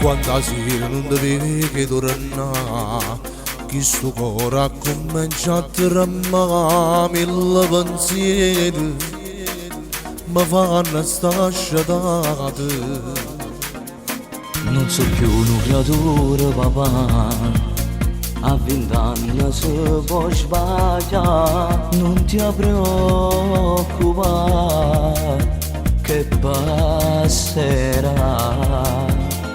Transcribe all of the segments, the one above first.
Quando sera non devi che torna, che sto cuore ha cominciato a tremare, mille pensieri mi fanno sta sciatata. Non so più un creatore, papà, a 20 anni si può sbagliare. Non ti preoccupare, che passerà.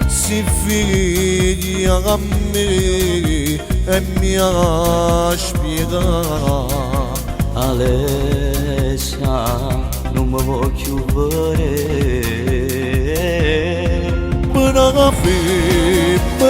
Si figlia a me e mi ha spiegato: Alessia, non mi voglio vedere. Una femmina,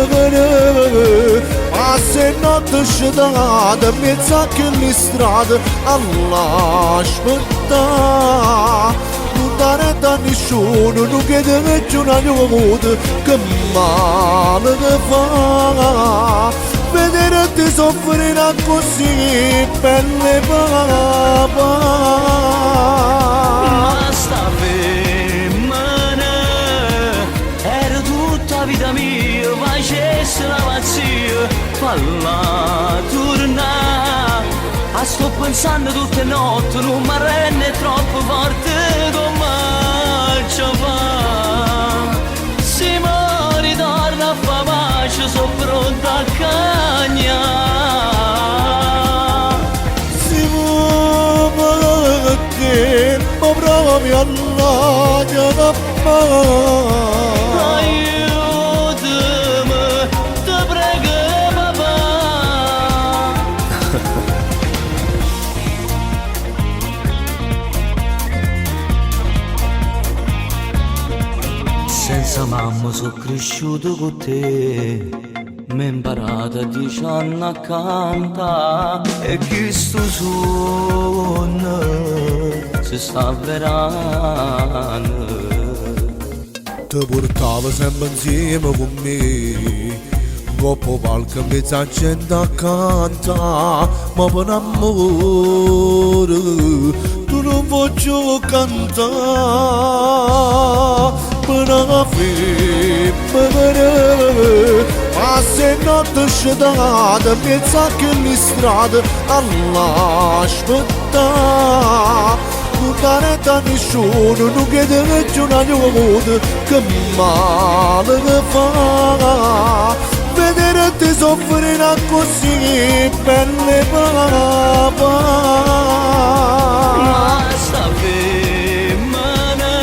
ma se notte sciatata in mezzo a quelle strade, all'aspettare. Non dare da nessuno, non chiede più una aiuto, che male che fa. Vedere ti soffrire così, belle papà. Ma sta femmina era tutta la vita mia, facesse la pazzia, falla tornare. Sto pensando tutte le notti, non mi rende troppo forte come ci fa. Se mi ritorna a fa pace, sono pronta a cagnare. Si muove che ma proprio all'aria Aiutami, ti prego papà. Senza mamma sono cresciuto con te, mi ho imparato a 10 anni a cantare, e che sto suono si sta avverando. Ti portavo sempre insieme con me, coppo palco mezza gente a cantare, ma per amore tu non voglio cantare. Per una femmina, ma se notte sciatata in mezzo a quelle strade, all'aspettare. Non dare da nessuno, non chiede più una aiuto, che male che fa. Vedere ti soffrire così, belle papà. Ma sta femmina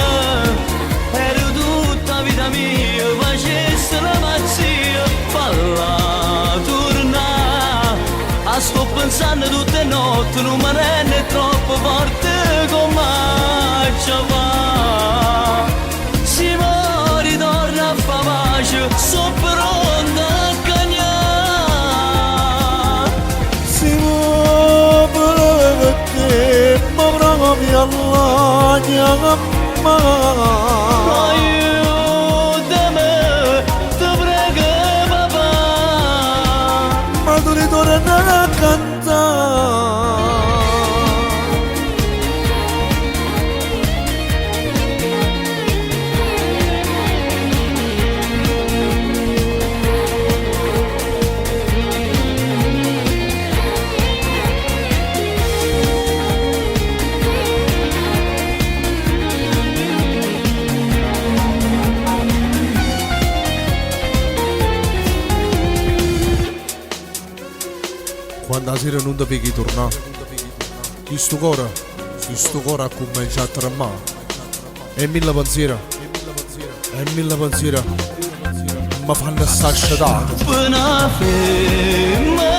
era tutta la vita mia, facesse la pazzia, falla tornare. Sto pensando tutte le notti, non mi rende troppo forte come ci fa. Se mi ritorna a fa pace, sono pronta a cagnare. Si muove che ma proprio all'aria Aiutami, ti prego papà. ma tu ritorni a cantare. Quando la sera non devi tornare, questo cuore ha cominciato a tremare. E mille pensieri, mi fanno sta sciatata. Una femmina